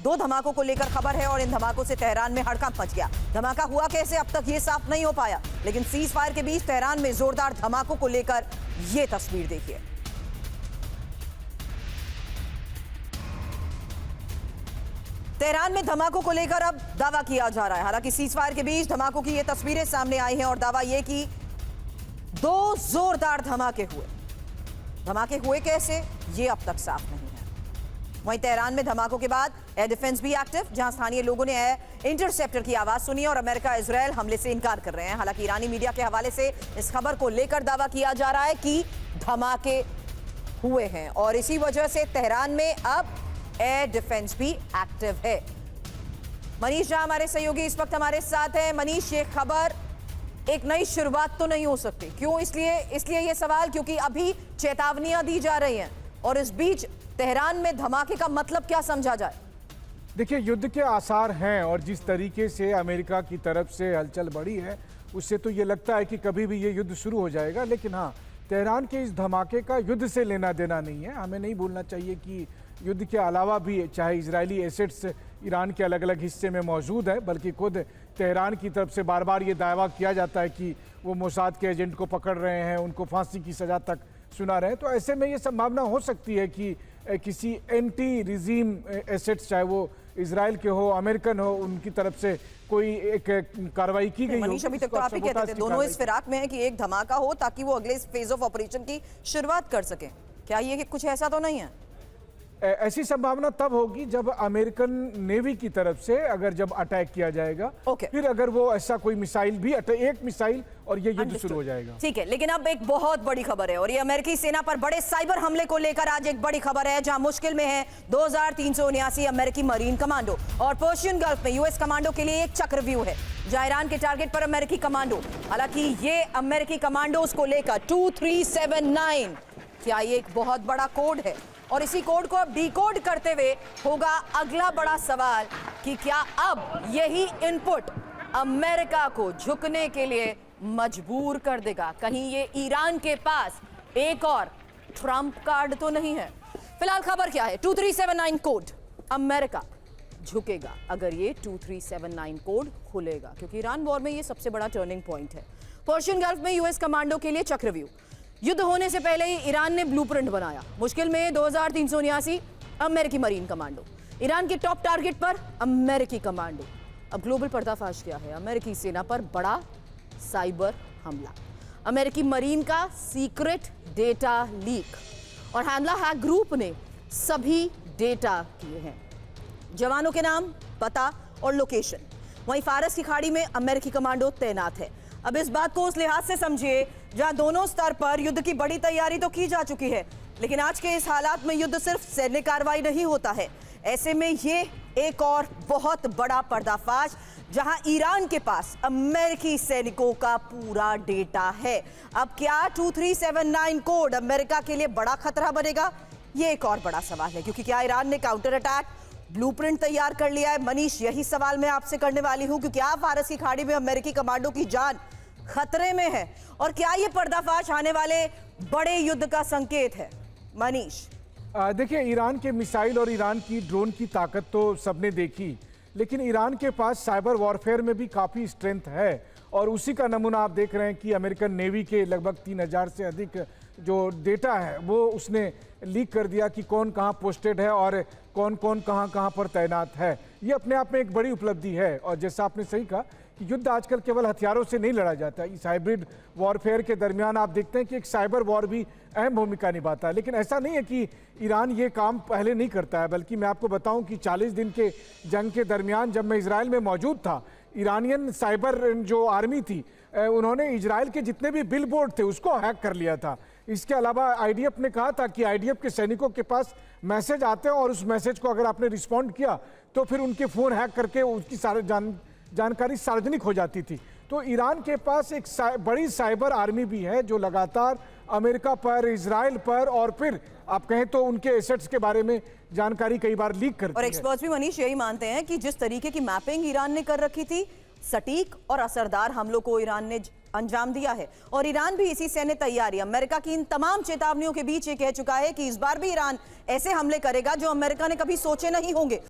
दो धमाकों को लेकर खबर है और इन धमाकों से तेहरान में हड़कंप मच गया। धमाका हुआ कैसे, अब तक ये साफ नहीं हो पाया, लेकिन सीज फायर के बीच तेहरान में जोरदार धमाकों को लेकर ये तस्वीर देखिए। तेहरान में धमाकों को लेकर अब दावा किया जा रहा है। हालांकि सीज फायर के बीच धमाकों की ये तस्वीरें सामने आई हैं और दावा ये कि दो जोरदार धमाके हुए। धमाके हुए कैसे, ये अब तक साफ नहीं है। वहीं तेहरान में धमाकों के बाद एयर डिफेंस भी एक्टिव, जहां स्थानीय लोगों ने एयर इंटरसेप्टर की आवाज सुनी और अमेरिका इजरायल हमले से इनकार कर रहे हैं। हालांकि ईरानी मीडिया के हवाले से इस खबर को लेकर दावा किया जा रहा है कि धमाके हुए हैं और इसी वजह से तेहरान में अब एयर डिफेंस भी एक्टिव है। मनीष झा हमारे सहयोगी इस वक्त हमारे साथ हैं। मनीष, ये खबर एक नई शुरुआत तो नहीं हो सकती, क्यों? इसलिए ये सवाल क्योंकि अभी चेतावनियां दी जा रही हैं और इस बीच तेहरान में धमाके का मतलब क्या समझा जाए? देखिए, युद्ध के आसार हैं और जिस तरीके से अमेरिका की तरफ से हलचल बढ़ी है उससे तो ये लगता है कि कभी भी ये युद्ध शुरू हो जाएगा। लेकिन हाँ, तेहरान के इस धमाके का युद्ध से लेना देना नहीं है। हमें नहीं भूलना चाहिए कि युद्ध के अलावा भी चाहे इजरायली एसेट्स ईरान के अलग अलग हिस्से में मौजूद है, बल्कि खुद तेहरान की तरफ से बार बार ये दावा किया जाता है कि वो मोसाद के एजेंट को पकड़ रहे हैं, उनको फांसी की सज़ा तक सुना रहे हैं। तो ऐसे में ये संभावना हो सकती है कि किसी एंटी रिजीम एसेट्स, चाहे वो इजराइल के हो, अमेरिकन हो, उनकी तरफ से कोई एक कार्रवाई की गई। मनीष, अभी तक तो आप ही कहते थे दोनों इस फिराक में है कि एक धमाका हो ताकि वो अगले फेज ऑफ ऑपरेशन की शुरुआत कर सके। क्या ये कुछ ऐसा तो नहीं है? ऐसी संभावना तब होगी जब अमेरिकन नेवी की तरफ से जब अटैक किया जाएगा, फिर अगर वो ऐसा कोई मिसाइल भी एक मिसाइल और ये युद्ध शुरू हो जाएगा। ठीक है, लेकिन अब एक बहुत बड़ी खबर है और ये अमेरिकी सेना पर बड़े साइबर हमले को लेकर आज एक बड़ी खबर है, जहां मुश्किल में है 2379 अमेरिकी मरीन कमांडो और पर्शियन गल्फ में यूएस कमांडो के लिए एक चक्रव्यूह है, जहां ईरान के टारगेट पर अमेरिकी कमांडो। हालांकि ये अमेरिकी कमांडोज को लेकर 2379, क्या ये एक बहुत बड़ा कोड है? और इसी कोड को अब डिकोड करते हुए होगा अगला बड़ा सवाल कि क्या अब यही इनपुट अमेरिका को झुकने के लिए मजबूर कर देगा? कहीं ये ईरान के पास एक और ट्रंप कार्ड तो नहीं है? फिलहाल खबर क्या है? 2379 कोड, अमेरिका झुकेगा अगर ये 2379 कोड खुलेगा, क्योंकि ईरान वॉर में ये सबसे बड़ा टर्निंग पॉइंट है। पर्शियन गल्फ में यूएस कमांडो के लिए चक्रव्यूह। युद्ध होने से पहले ही ईरान ने ब्लूप्रिंट बनाया। मुश्किल में 2379 अमेरिकी मरीन कमांडो। ईरान के टॉप टारगेट पर अमेरिकी कमांडो। अब ग्लोबल पर्दाफाश क्या है? अमेरिकी सेना पर बड़ा साइबर हमला, अमेरिकी मरीन का सीक्रेट डेटा लीक और हैंडला हैक ग्रुप ने सभी डेटा किए हैं, जवानों के नाम, पता और लोकेशन। वहीं फारस की खाड़ी में अमेरिकी कमांडो तैनात है। अब इस बात को उस लिहाज से समझिए जहां दोनों स्तर पर युद्ध की बड़ी तैयारी तो की जा चुकी है, लेकिन आज के इस हालात में युद्ध सिर्फ सैन्य कार्रवाई नहीं होता है। ऐसे में ये एक और बहुत बड़ा पर्दाफाश, जहां ईरान के पास अमेरिकी सैनिकों का पूरा डेटा है। अब क्या 2379 कोड अमेरिका के लिए बड़ा खतरा बनेगा? ये एक और बड़ा सवाल है, क्योंकि क्या ईरान ने काउंटर अटैक ब्लूप्रिंट तैयार कर लिया है? मनीष, यही सवाल मैं आपसे करने वाली हूं, क्योंकि आप फारस की खाड़ी में अमेरिकी कमांडो की जान खतरे में है और क्या ये पर्दाफाश आने वाले बड़े युद्ध का संकेत है? मनीष, देखिए, ईरान के मिसाइल और ईरान की ड्रोन की ताकत तो सबने देखी, लेकिन ईरान के पास साइबर वॉरफेयर में भी काफ़ी स्ट्रेंथ है और उसी का नमूना आप देख रहे हैं कि अमेरिकन नेवी के लगभग 3000 से अधिक जो डेटा है वो उसने लीक कर दिया कि कौन कहाँ पोस्टेड है और कौन कौन कहाँ पर तैनात है। ये अपने आप में एक बड़ी उपलब्धि है और जैसा आपने सही कहा कि युद्ध आजकल केवल हथियारों से नहीं लड़ा जाता। इस हाइब्रिड वॉरफेयर के दरमियान आप देखते हैं कि एक साइबर वॉर भी अहम भूमिका निभाता है। लेकिन ऐसा नहीं है कि ईरान ये काम पहले नहीं करता है, बल्कि मैं आपको बताऊं कि 40 दिन के जंग के दरमियान जब मैं इजराइल में मौजूद था, ईरानियन साइबर जो आर्मी थी उन्होंने इजराइल के जितने भी बिलबोर्ड थे उसको हैक कर लिया था। इसके अलावा आईडीएफ ने कहा था कि आईडीएफ के सैनिकों के पास मैसेज आते हैं और उस मैसेज को अगर आपने रिस्पॉन्ड किया तो फिर उनके फ़ोन हैक करके उसकी सारी जानकारी सार्वजनिक हो जाती थी। तो ईरान के पास एक बड़ी साइबर आर्मी भी है जो लगातार अमेरिका पर, इजराइल पर और फिर आप कहें तो उनके एसेट्स के बारे में जानकारी कई बार लीक करती है। और एक्सपर्ट्स भी मनीष यही मानते हैं कि जिस तरीके की मैपिंग ईरान ने कर रखी थी, सटीक और असरदार हमलों को ईरान ने अंजाम दिया है और ईरान भी इसी सैन्य तैयारी अमेरिका की इन तमाम चेतावनियों के बीच ये कह चुका है कि इस बार भी ईरान ऐसे हमले करेगा जो अमेरिका ने कभी सोचे नहीं होंगे।